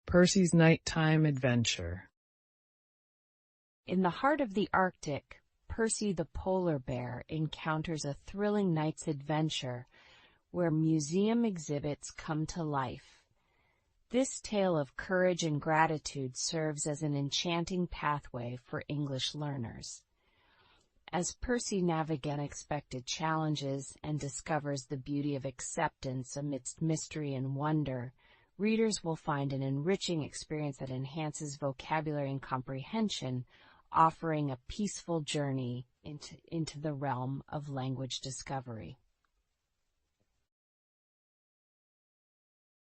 Percy's nighttime adventure. In the heart of the Arctic, Percy the polar bear encounters a thrilling night's adventure where museum exhibits come to life. This tale of courage and gratitude serves as an enchanting pathway for English learners. As Percy navigates unexpected challenges and discovers the beauty of acceptance amidst mystery and wonder, readers will find an enriching experience that enhances vocabulary and comprehension, offering a peaceful journey into the realm of language discovery.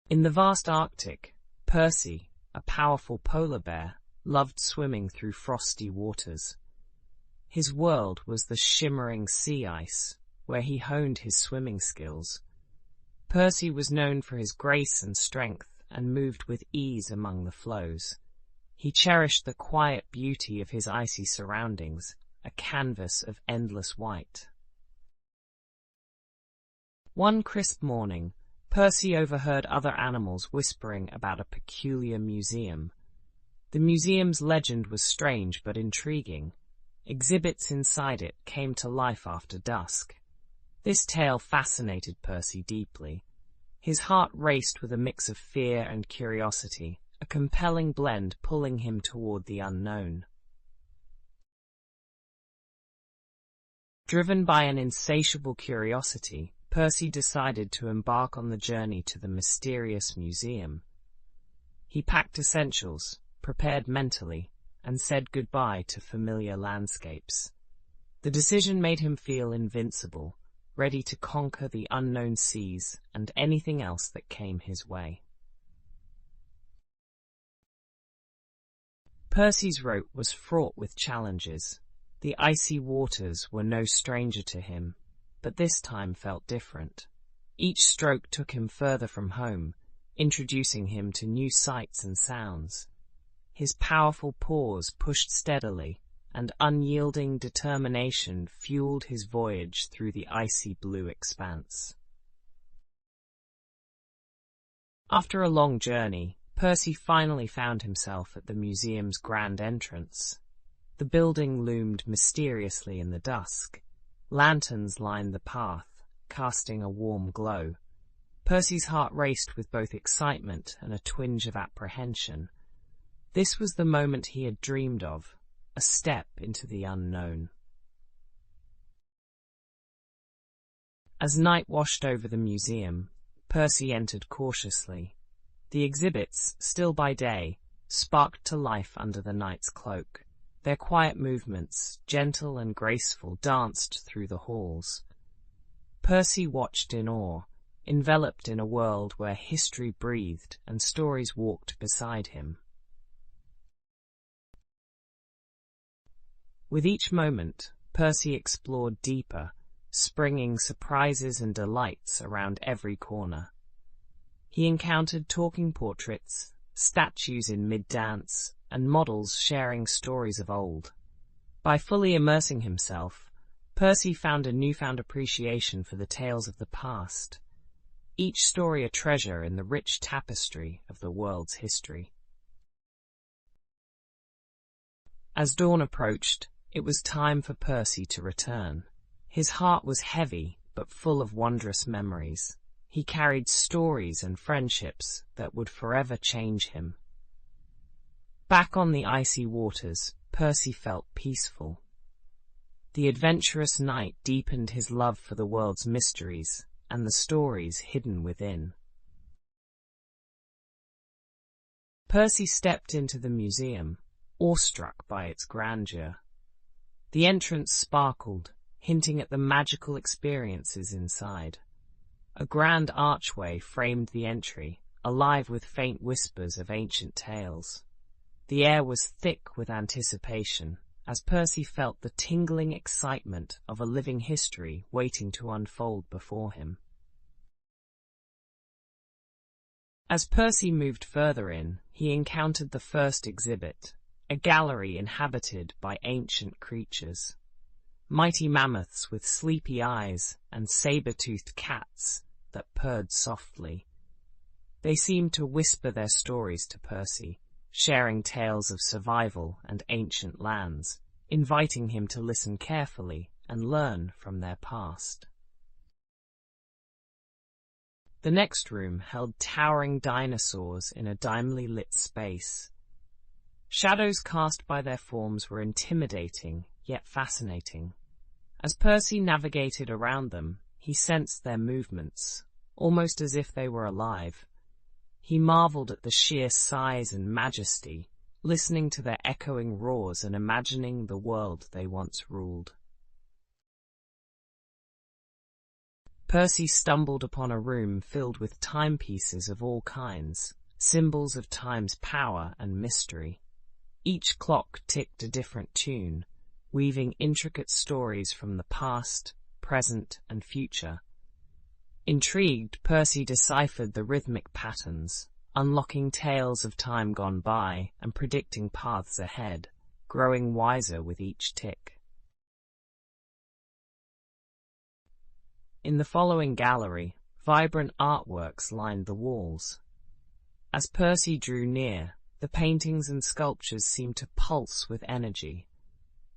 In the vast Arctic, Percy, a powerful polar bear, loved swimming through frosty waters. His world was the shimmering sea ice, where he honed his swimming skills. Percy was known for his grace and strength and moved with ease among the flows. He cherished the quiet beauty of his icy surroundings, a canvas of endless white. One crisp morning, Percy overheard other animals whispering about a peculiar museum. The museum's legend was strange but intriguing. Exhibits inside it came to life after dusk. This tale fascinated Percy deeply. His heart raced with a mix of fear and curiosity, a compelling blend pulling him toward the unknown. Driven by an insatiable curiosity, Percy decided to embark on the journey to the mysterious museum. He packed essentials, prepared mentally, and said goodbye to familiar landscapes. The decision made him feel invincible, ready to conquer the unknown seas and anything else that came his way. Percy's route was fraught with challenges. The icy waters were no stranger to him, but this time felt different. Each stroke took him further from home, introducing him to new sights and sounds. His powerful paws pushed steadily, and unyielding determination fueled his voyage through the icy blue expanse. After a long journey, Percy finally found himself at the museum's grand entrance. The building loomed mysteriously in the dusk. Lanterns lined the path, casting a warm glow. Percy's heart raced with both excitement and a twinge of apprehension. This was the moment he had dreamed of, a step into the unknown. As night washed over the museum, Percy entered cautiously. The exhibits, still by day, sparked to life under the night's cloak. Their quiet movements, gentle and graceful, danced through the halls. Percy watched in awe, enveloped in a world where history breathed and stories walked beside him. With each moment, Percy explored deeper, springing surprises and delights around every corner. He encountered talking portraits, statues in mid-dance, and models sharing stories of old. By fully immersing himself, Percy found a newfound appreciation for the tales of the past, each story a treasure in the rich tapestry of the world's history. As dawn approached, it was time for Percy to return. His heart was heavy, but full of wondrous memories. He carried stories and friendships that would forever change him. Back on the icy waters, Percy felt peaceful. The adventurous night deepened his love for the world's mysteries and the stories hidden within. Percy stepped into the museum, awestruck by its grandeur. The entrance sparkled, hinting at the magical experiences inside. A grand archway framed the entry, alive with faint whispers of ancient tales. The air was thick with anticipation, as Percy felt the tingling excitement of a living history waiting to unfold before him. As Percy moved further in, he encountered the first exhibit, a gallery inhabited by ancient creatures. Mighty mammoths with sleepy eyes and saber-toothed cats that purred softly. They seemed to whisper their stories to Percy, sharing tales of survival and ancient lands, inviting him to listen carefully and learn from their past. The next room held towering dinosaurs in a dimly lit space. Shadows cast by their forms were intimidating, yet fascinating. As Percy navigated around them, he sensed their movements, almost as if they were alive. He marveled at the sheer size and majesty, listening to their echoing roars and imagining the world they once ruled. Percy stumbled upon a room filled with timepieces of all kinds, symbols of time's power and mystery. Each clock ticked a different tune, weaving intricate stories from the past, present, and future. Intrigued, Percy deciphered the rhythmic patterns, unlocking tales of time gone by and predicting paths ahead, growing wiser with each tick. In the following gallery, vibrant artworks lined the walls. As Percy drew near, the paintings and sculptures seemed to pulse with energy,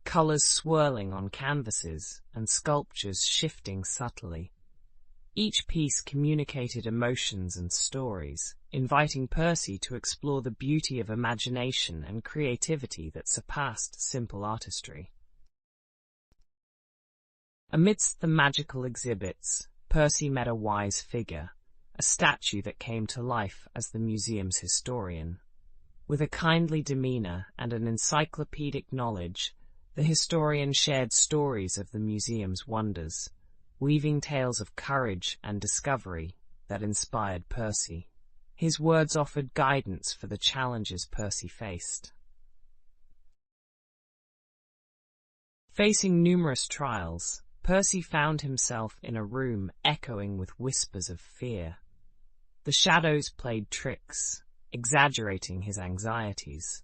colours swirling on canvases and sculptures shifting subtly. Each piece communicated emotions and stories, inviting Percy to explore the beauty of imagination and creativity that surpassed simple artistry. Amidst the magical exhibits, Percy met a wise figure, a statue that came to life as the museum's historian. With a kindly demeanour and an encyclopedic knowledge, the historian shared stories of the museum's wonders, weaving tales of courage and discovery that inspired Percy. His words offered guidance for the challenges Percy faced. Facing numerous trials, Percy found himself in a room echoing with whispers of fear. The shadows played tricks, exaggerating his anxieties.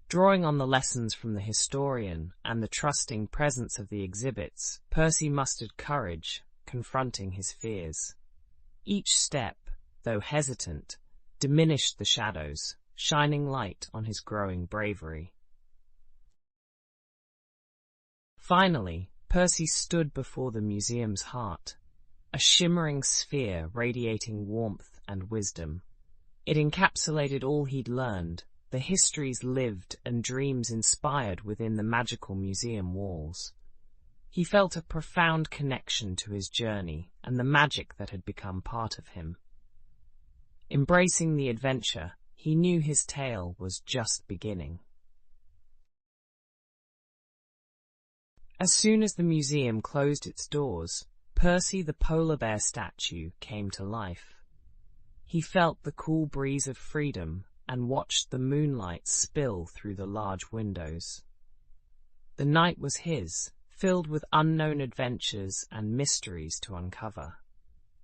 Drawing on the lessons from the historian and the trusting presence of the exhibits, Percy mustered courage, confronting his fears. Each step, though hesitant, diminished the shadows, shining light on his growing bravery. Finally, Percy stood before the museum's heart, a shimmering sphere radiating warmth and wisdom. It encapsulated all he'd learned, the histories lived and dreams inspired within the magical museum walls. He felt a profound connection to his journey and the magic that had become part of him. Embracing the adventure, he knew his tale was just beginning. As soon as the museum closed its doors, Percy the polar bear statue came to life. He felt the cool breeze of freedom and watched the moonlight spill through the large windows. The night was his, filled with unknown adventures and mysteries to uncover.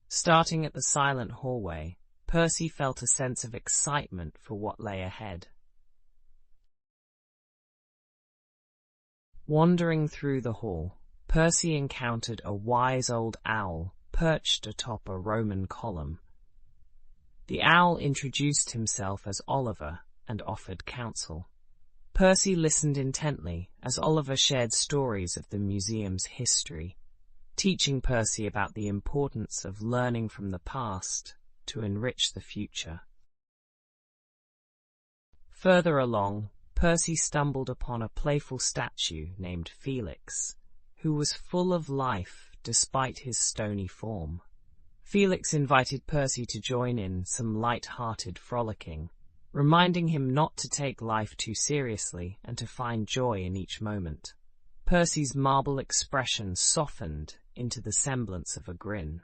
Starting at the silent hallway, Percy felt a sense of excitement for what lay ahead. Wandering through the hall, Percy encountered a wise old owl perched atop a Roman column. The owl introduced himself as Oliver and offered counsel. Percy listened intently as Oliver shared stories of the museum's history, teaching Percy about the importance of learning from the past to enrich the future. Further along, Percy stumbled upon a playful statue named Felix, who was full of life despite his stony form. Felix invited Percy to join in some light-hearted frolicking, reminding him not to take life too seriously and to find joy in each moment. Percy's marble expression softened into the semblance of a grin.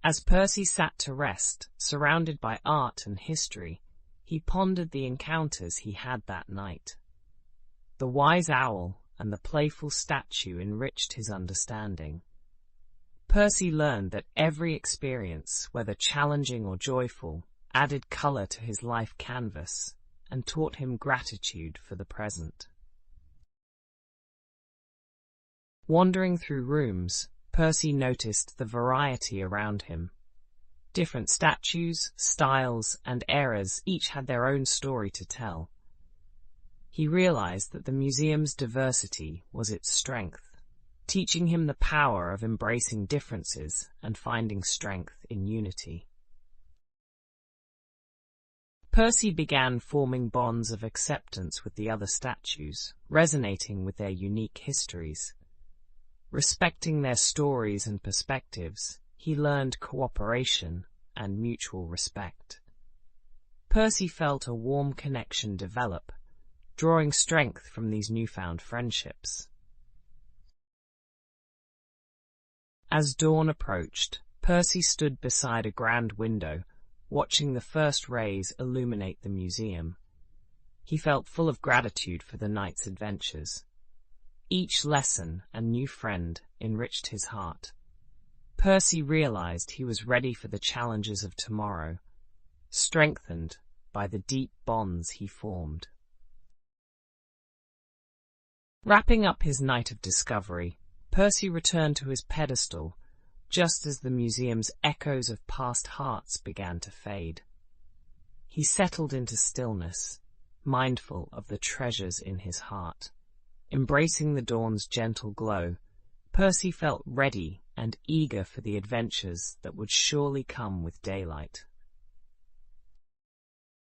As Percy sat to rest, surrounded by art and history, he pondered the encounters he had that night. The wise owl and the playful statue enriched his understanding. Percy learned that every experience, whether challenging or joyful, added colour to his life canvas and taught him gratitude for the present. Wandering through rooms, Percy noticed the variety around him. Different statues, styles, and eras each had their own story to tell. He realized that the museum's diversity was its strength, teaching him the power of embracing differences and finding strength in unity. Percy began forming bonds of acceptance with the other statues, resonating with their unique histories. Respecting their stories and perspectives, he learned cooperation and mutual respect. Percy felt a warm connection develop, drawing strength from these newfound friendships. As dawn approached, Percy stood beside a grand window, watching the first rays illuminate the museum. He felt full of gratitude for the night's adventures. Each lesson and new friend enriched his heart. Percy realized he was ready for the challenges of tomorrow, strengthened by the deep bonds he formed. Wrapping up his night of discovery, Percy returned to his pedestal just as the museum's echoes of past hearts began to fade. He settled into stillness, mindful of the treasures in his heart. Embracing the dawn's gentle glow, Percy felt ready and eager for the adventures that would surely come with daylight.